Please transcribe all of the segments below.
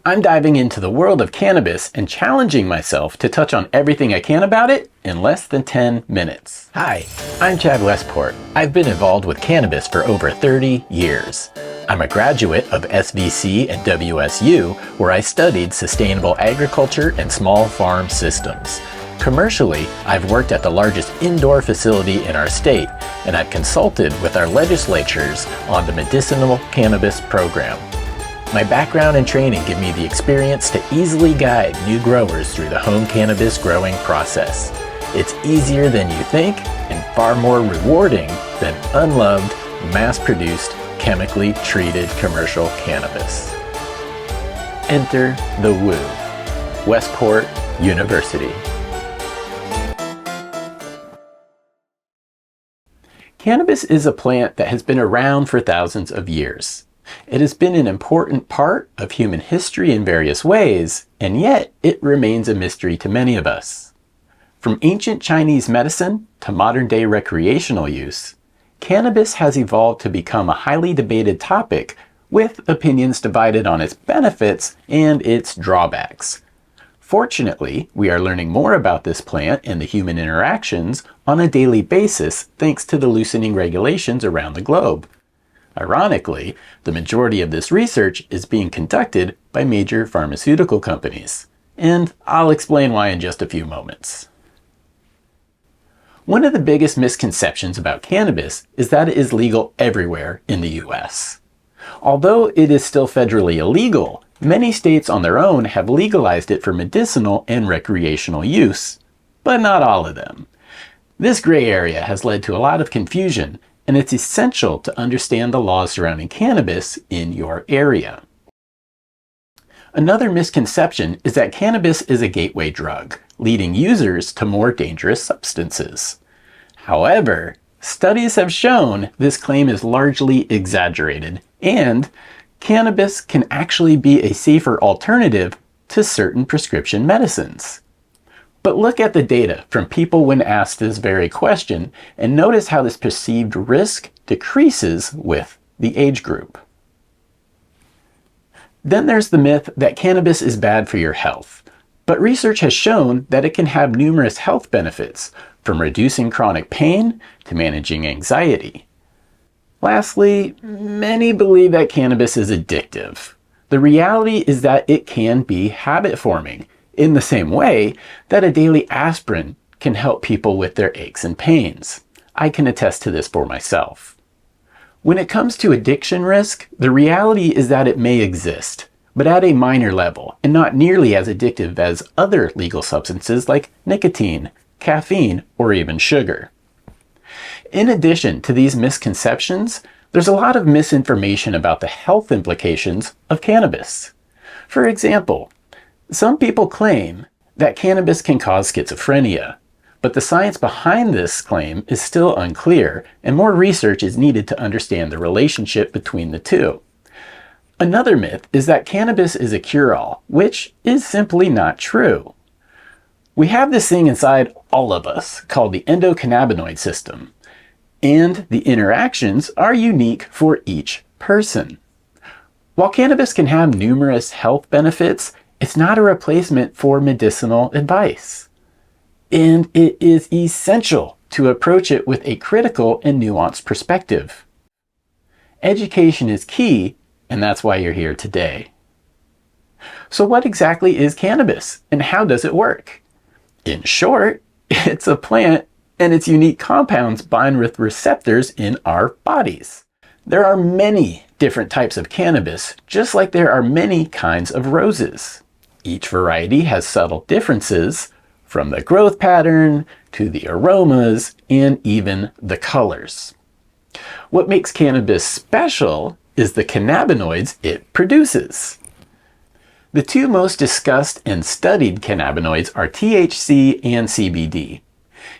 I'm diving into the world of cannabis and challenging myself to touch on everything I can about it in less than 10 minutes. Hi, I'm Chad Westport. I've been involved with cannabis for over 30 years. I'm a graduate of SVC and WSU, where I studied sustainable agriculture and small farm systems. Commercially, I've worked at the largest indoor facility in our state, and I've consulted with our legislatures on the medicinal cannabis program. My background and training give me the experience to easily guide new growers through the home cannabis growing process. It's easier than you think and far more rewarding than unloved, mass-produced, chemically treated commercial cannabis. Enter the woo. Westport University. Cannabis is a plant that has been around for thousands of years. It has been an important part of human history in various ways, and yet it remains a mystery to many of us. From ancient Chinese medicine to modern-day recreational use, cannabis has evolved to become a highly debated topic with opinions divided on its benefits and its drawbacks. Fortunately, we are learning more about this plant and the human interactions on a daily basis thanks to the loosening regulations around the globe. Ironically, the majority of this research is being conducted by major pharmaceutical companies, and I'll explain why in just a few moments. One of the biggest misconceptions about cannabis is that it is legal everywhere in the US. Although it is still federally illegal, many states on their own have legalized it for medicinal and recreational use, but not all of them. This gray area has led to a lot of confusion, and it's essential to understand the laws surrounding cannabis in your area. Another misconception is that cannabis is a gateway drug, leading users to more dangerous substances. However, studies have shown this claim is largely exaggerated, and cannabis can actually be a safer alternative to certain prescription medicines. But look at the data from people when asked this very question and notice how this perceived risk decreases with the age group. Then there's the myth that cannabis is bad for your health. But research has shown that it can have numerous health benefits, from reducing chronic pain to managing anxiety. Lastly, many believe that cannabis is addictive. The reality is that it can be habit-forming, in the same way that a daily aspirin can help people with their aches and pains. I can attest to this for myself. When it comes to addiction risk, the reality is that it may exist, but at a minor level and not nearly as addictive as other legal substances like nicotine, caffeine, or even sugar. In addition to these misconceptions, there's a lot of misinformation about the health implications of cannabis. For example, some people claim that cannabis can cause schizophrenia, but the science behind this claim is still unclear, and more research is needed to understand the relationship between the two. Another myth is that cannabis is a cure-all, which is simply not true. We have this thing inside all of us called the endocannabinoid system, and the interactions are unique for each person. While cannabis can have numerous health benefits, it's not a replacement for medicinal advice. And it is essential to approach it with a critical and nuanced perspective. Education is key, and that's why you're here today. So what exactly is cannabis, and how does it work? In short, it's a plant, and its unique compounds bind with receptors in our bodies. There are many different types of cannabis, just like there are many kinds of roses. Each variety has subtle differences, from the growth pattern to the aromas and even the colors. What makes cannabis special is the cannabinoids it produces. The two most discussed and studied cannabinoids are THC and CBD.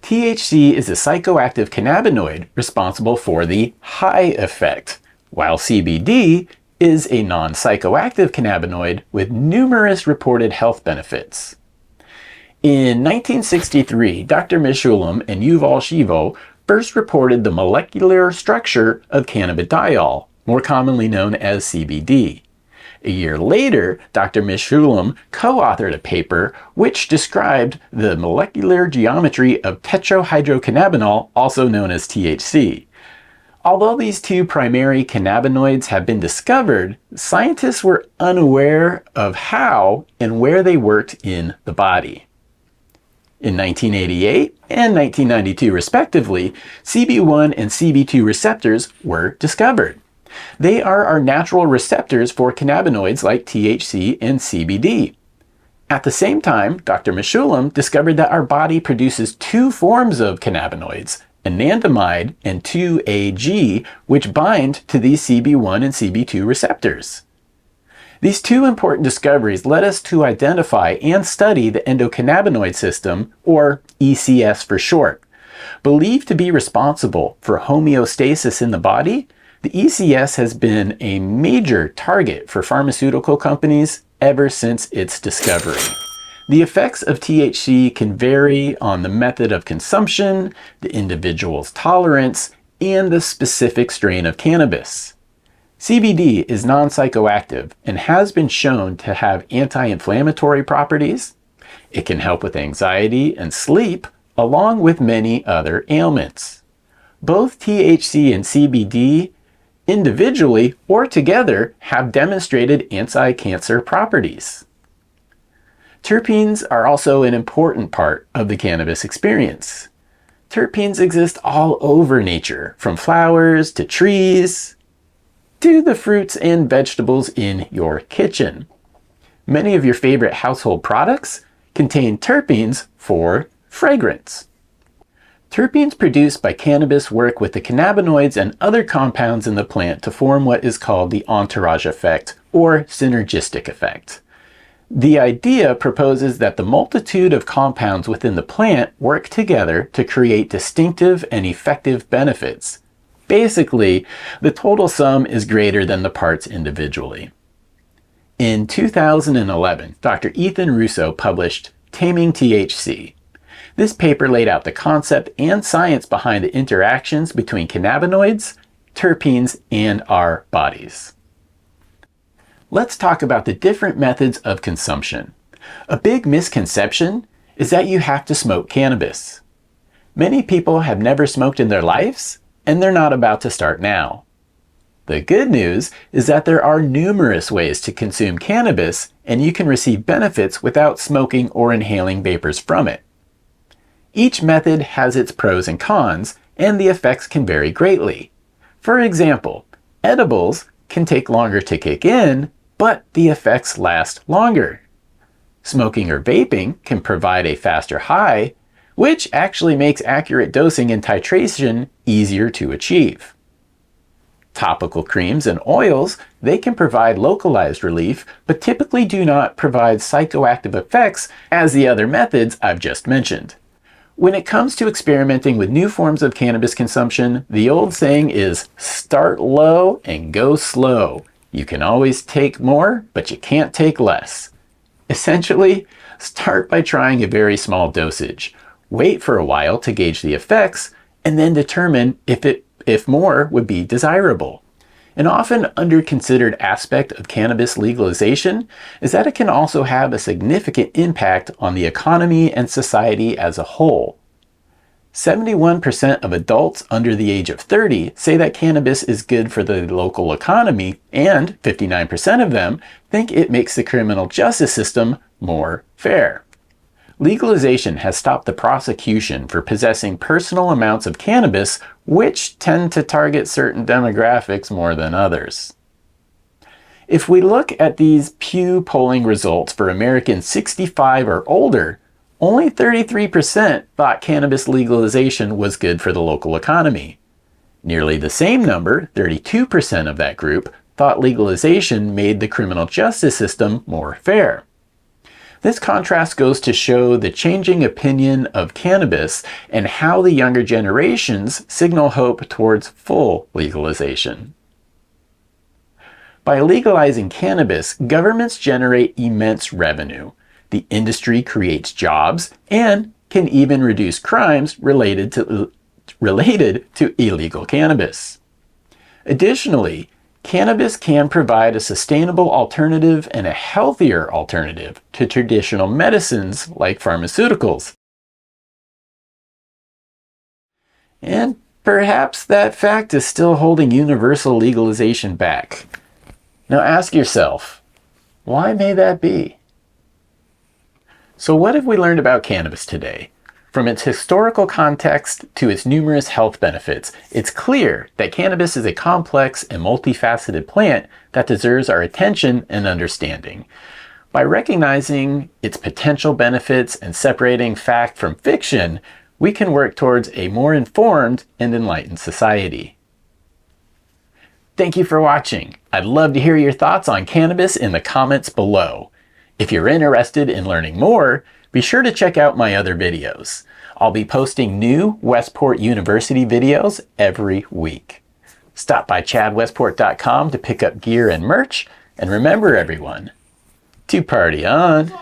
THC is a psychoactive cannabinoid responsible for the high effect, while CBD is a non-psychoactive cannabinoid with numerous reported health benefits. In 1963, Dr. Mishulam and Yuval Shivo first reported the molecular structure of cannabidiol, more commonly known as CBD. A year later, Dr. Mishulam co-authored a paper which described the molecular geometry of tetrahydrocannabinol, also known as THC. Although these two primary cannabinoids have been discovered, scientists were unaware of how and where they worked in the body. In 1988 and 1992 respectively, CB1 and CB2 receptors were discovered. They are our natural receptors for cannabinoids like THC and CBD. At the same time, Dr. Mishulam discovered that our body produces two forms of cannabinoids, anandamide and 2-AG, which bind to these CB1 and CB2 receptors. These two important discoveries led us to identify and study the endocannabinoid system, or ECS for short. Believed to be responsible for homeostasis in the body, the ECS has been a major target for pharmaceutical companies ever since its discovery. The effects of THC can vary on the method of consumption, the individual's tolerance, and the specific strain of cannabis. CBD is non-psychoactive and has been shown to have anti-inflammatory properties. It can help with anxiety and sleep, along with many other ailments. Both THC and CBD, individually or together, have demonstrated anti-cancer properties. Terpenes are also an important part of the cannabis experience. Terpenes exist all over nature, from flowers to trees, to the fruits and vegetables in your kitchen. Many of your favorite household products contain terpenes for fragrance. Terpenes produced by cannabis work with the cannabinoids and other compounds in the plant to form what is called the entourage effect, or synergistic effect. The idea proposes that the multitude of compounds within the plant work together to create distinctive and effective benefits. Basically, the total sum is greater than the parts individually. In 2011, Dr. Ethan Russo published Taming THC. This paper laid out the concept and science behind the interactions between cannabinoids, terpenes, and our bodies. Let's talk about the different methods of consumption. A big misconception is that you have to smoke cannabis. Many people have never smoked in their lives, and they're not about to start now. The good news is that there are numerous ways to consume cannabis, and you can receive benefits without smoking or inhaling vapors from it. Each method has its pros and cons, and the effects can vary greatly. For example, edibles can take longer to kick in, but the effects last longer. Smoking or vaping can provide a faster high, which actually makes accurate dosing and titration easier to achieve. Topical creams and oils, they can provide localized relief, but typically do not provide psychoactive effects as the other methods I've just mentioned. When it comes to experimenting with new forms of cannabis consumption, the old saying is start low and go slow. You can always take more, but you can't take less. Essentially, start by trying a very small dosage. Wait for a while to gauge the effects, and then determine if more would be desirable. An often under-considered aspect of cannabis legalization is that it can also have a significant impact on the economy and society as a whole. 71% of adults under the age of 30 say that cannabis is good for the local economy, and 59% of them think it makes the criminal justice system more fair. Legalization has stopped the prosecution for possessing personal amounts of cannabis, which tend to target certain demographics more than others. If we look at these Pew polling results for Americans 65 or older, only 33% thought cannabis legalization was good for the local economy. Nearly the same number, 32% of that group, thought legalization made the criminal justice system more fair. This contrast goes to show the changing opinion of cannabis and how the younger generations signal hope towards full legalization. By legalizing cannabis, governments generate immense revenue. The industry creates jobs and can even reduce crimes related to illegal cannabis. Additionally, Cannabis can provide a sustainable alternative and a healthier alternative to traditional medicines like pharmaceuticals. And perhaps that fact is still holding universal legalization back. Now ask yourself, why may that be? So what have we learned about cannabis today? From its historical context to its numerous health benefits, it's clear that cannabis is a complex and multifaceted plant that deserves our attention and understanding. By recognizing its potential benefits and separating fact from fiction, we can work towards a more informed and enlightened society. Thank you for watching. I'd love to hear your thoughts on cannabis in the comments below. If you're interested in learning more, be sure to check out my other videos. I'll be posting new Westport University videos every week. Stop by chadwestport.com to pick up gear and merch, and remember everyone, to party on!